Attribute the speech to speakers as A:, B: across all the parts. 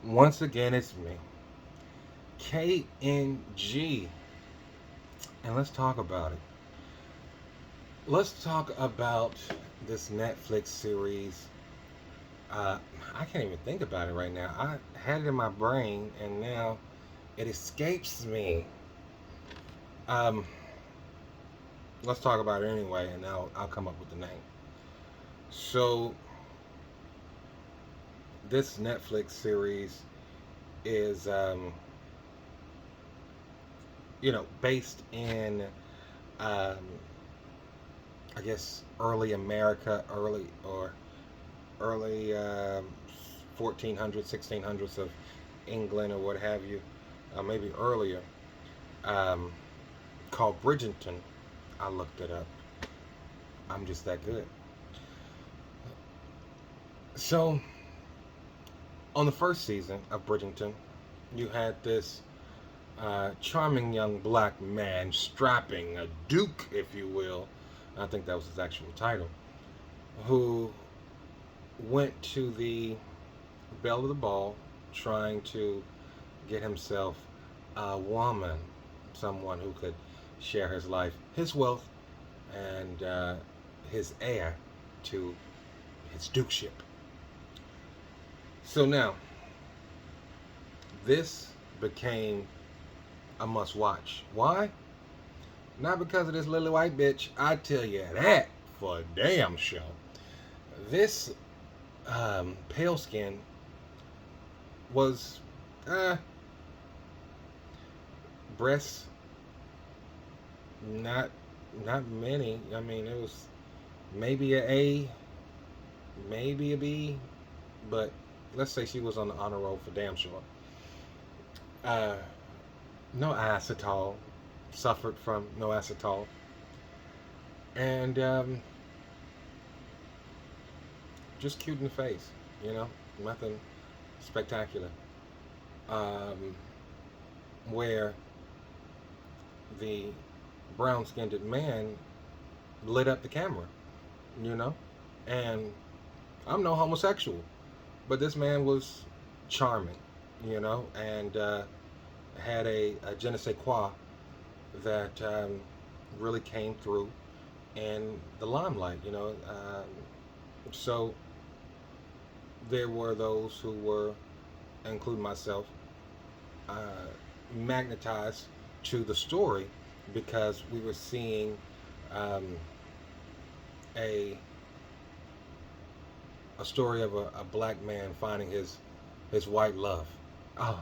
A: Once again, it's me, KNG, and let's talk about it. Let's talk about this Netflix series. Uh, I can't even think about it right now. I had it in my brain, and now it escapes me. Um, let's talk about it anyway, and I'll come up with the name. So this Netflix series is based in um, I guess early America, early 1400s, 1600s of England or what have you, maybe earlier, um, called Bridgeton. I looked it up. I'm just that good. So, on the first season of Bridgeton, you had this charming young black man strapping a duke, if you will. I think that was his actual title, who went to the belle of the ball trying to get himself a woman, someone who could share his life, his wealth, and his heir to his dukeship. So now, this became a must watch. Why? Not because of this little white bitch. I tell you that for a damn show. This pale skin was breasts not not many. I mean, it was maybe a A, maybe a B, but let's say she was on the honor roll for damn sure. Uh, no acetol, suffered from no acetol, and just cute in the face, nothing spectacular. Um, where the brown skinned man lit up the camera, you know? And I'm no homosexual, but this man was charming, and had a je ne sais quoi that really came through in the limelight, So there were those who were, including myself, uh, magnetized to the story because we were seeing um, a a story of a black man finding his white love. Oh,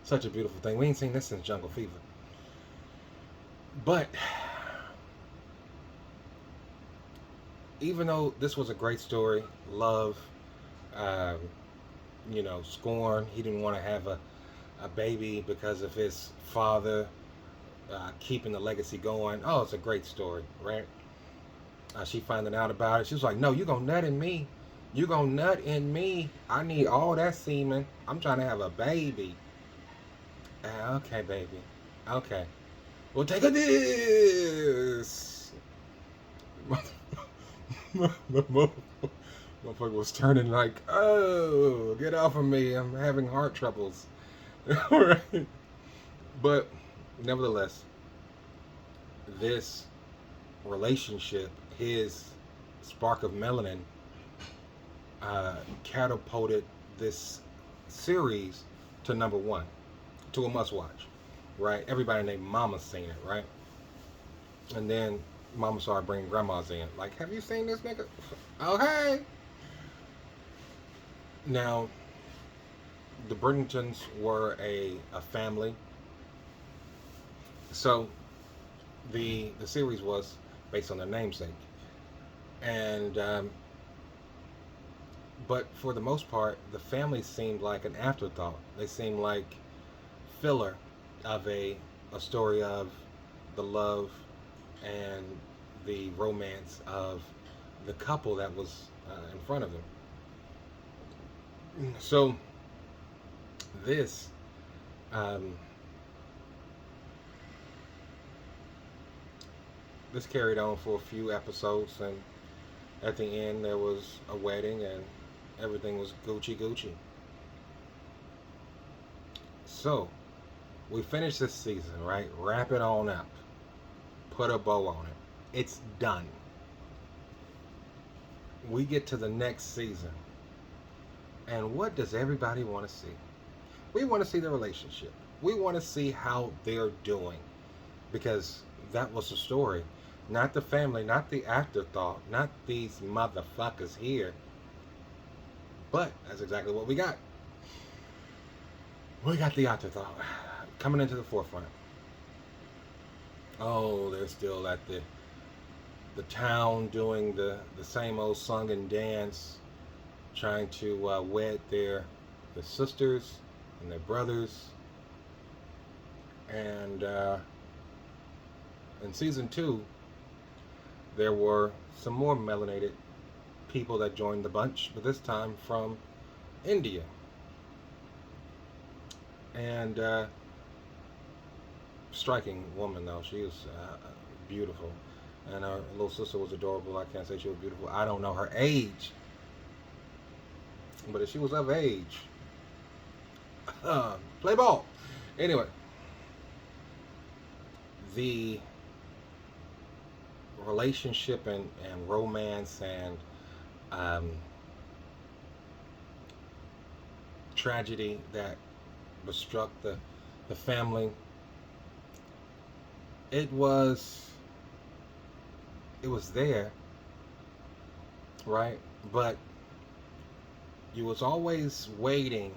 A: such a beautiful thing. We ain't seen this since Jungle Fever. But even though this was a great story, love, um, scorn, he didn't want to have a baby because of his father keeping the legacy going. Oh, it's a great story, right? She finding out about it. She was like, "No, you gonna nut in me. You gonna nut in me. I need all that semen. I'm trying to have a baby." Okay, baby. Okay. We'll take a this. Motherfucker was turning like, "Oh, get off of me. I'm having heart troubles." Right? But nevertheless, this relationship, his spark of melanin, catapulted this series to number one, to a must watch, right? Everybody named Mama's seen it, right? And then Mama started bringing grandmas in. Like, have you seen this nigga? Okay. Now, the Bridgertons were a family. So the series was based on their namesake. And but for the most part, the family seemed like an afterthought. They seemed like filler of a story of the love and the romance of the couple that was in front of them. So this um, this carried on for a few episodes, and at the end there was a wedding, and everything was Gucci Gucci. So we finish this season, right? Wrap it on up. Put a bow on it. It's done. We get to the next season. And what does everybody want to see? We want to see the relationship. We want to see how they're doing. Because that was the story. Not the family, not the afterthought, not these motherfuckers here. But that's exactly what we got. We got the afterthought coming into the forefront. Oh, they're still at the town doing the same old song and dance, trying to wed their sisters and their brothers. And in season 2, there were some more melanated people that joined the bunch, but this time from India. And striking woman, though. She was beautiful. And her little sister was adorable. I can't say she was beautiful. I don't know her age. But if she was of age, play ball. Anyway, the relationship and romance and tragedy that bestruck the family, it was there, right? But you was always waiting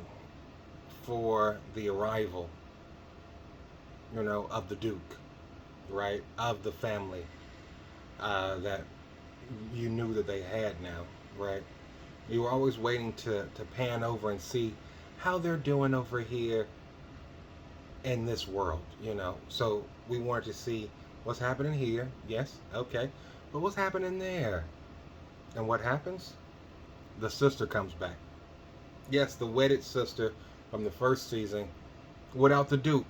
A: for the arrival, of the Duke, right? Of the family that you knew that they had now, right? You were always waiting to pan over and see how they're doing over here in this world, So we wanted to see what's happening here. Yes, okay. But what's happening there? And what happens? The sister comes back. Yes, the wedded sister from the first season, without the Duke,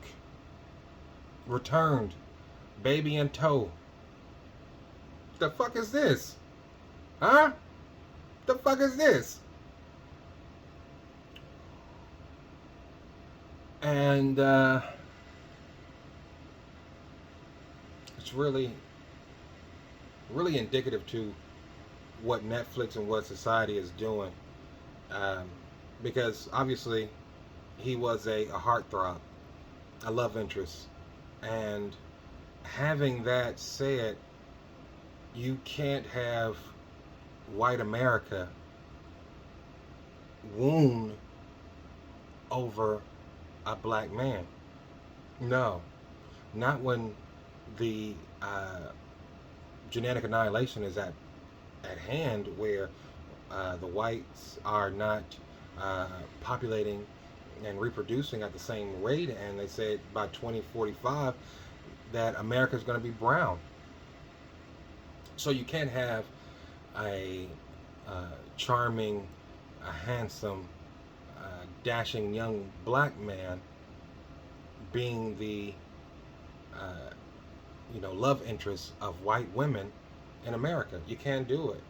A: returned, baby in tow. The fuck is this? Huh? The fuck is this? And it's really indicative to what Netflix and what society is doing. Because obviously he was a heartthrob, a love interest. And having that said, you can't have white America wound over a black man. No, not when the genetic annihilation is at hand, where the whites are not populating and reproducing at the same rate, and they said by 2045 that America is going to be brown. So you can't have a charming, a handsome, dashing young black man being the love interest of white women in America. You can't do it.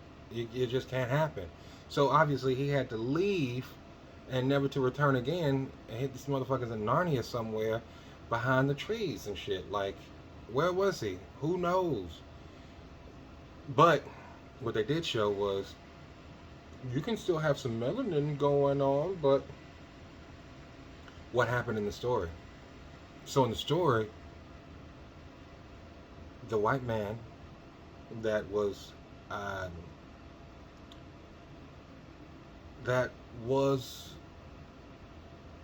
A: It just can't happen. So obviously he had to leave and never to return again, and hit these motherfuckers in Narnia somewhere behind the trees and shit. Like, where was he? Who knows? But what they did show was you can still have some melanin going on, but what happened in the story? So in the story, the white man that was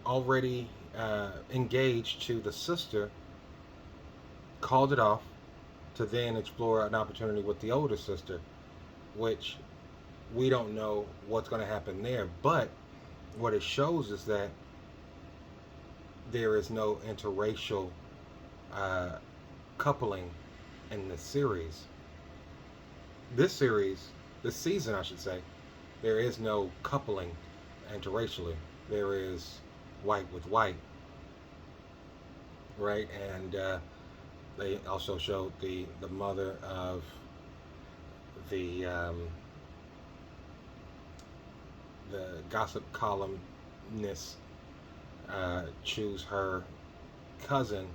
A: already engaged to the sister called it off to then explore an opportunity with the older sister, which we don't know what's going to happen there. But what it shows is that there is no interracial coupling in the series. This season, I should say, there is no coupling interracially. There is white with white, right? And they also showed the mother of the gossip columnist choose her cousin,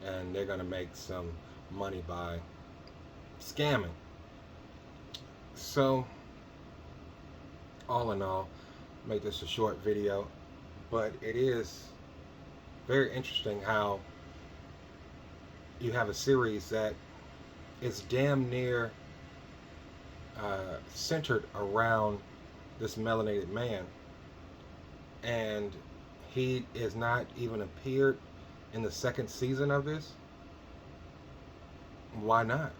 A: and they're gonna make some money by scamming. So, all in all, make this a short video, but it is very interesting how you have a series that is damn near centered around this melanated man, and he is not even appeared in the second season of this. Why not?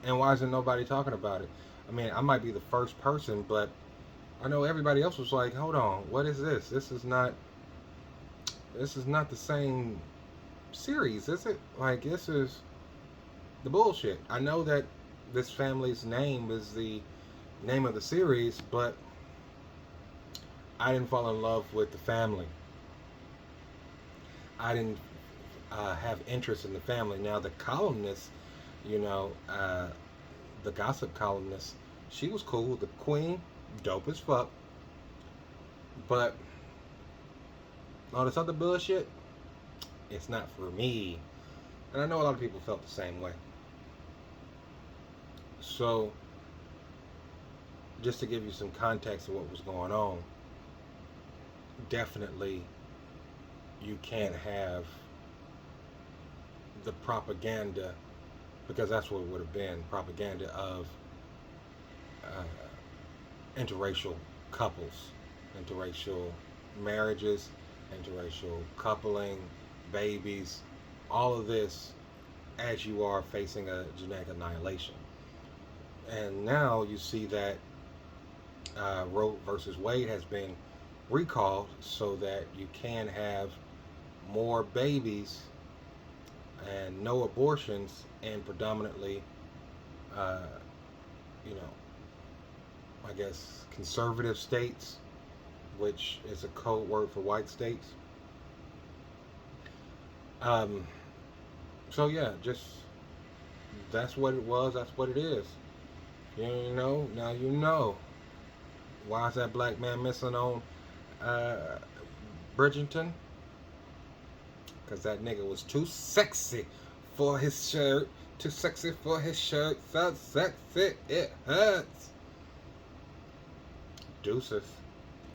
A: And why isn't nobody talking about it? I mean, I might be the first person, but I know everybody else was like, hold on, what is this? This is not the same series, is it? Like, this is the bullshit. I know that this family's name is the name of the series, but I didn't fall in love with the family. I didn't have interest in the family. Now, the columnist, you know, the gossip columnist, she was cool. The queen, dope as fuck. But all this other bullshit, it's not for me. And I know a lot of people felt the same way. So, just to give you some context of what was going on, definitely you can't have the propaganda, because that's what it would have been, propaganda of interracial couples, interracial marriages, interracial coupling, babies, all of this as you are facing a genetic annihilation. And now you see that Roe versus Wade has been recalled so that you can have more babies and no abortions in predominantly, you know, I guess conservative states, which is a code word for white states. So yeah, just that's what it was. That's what it is. You know, now you know. Why is that black man missing on Bridgeton? Because that nigga was too sexy for his shirt. Too sexy for his shirt. So sexy it hurts. Deuces.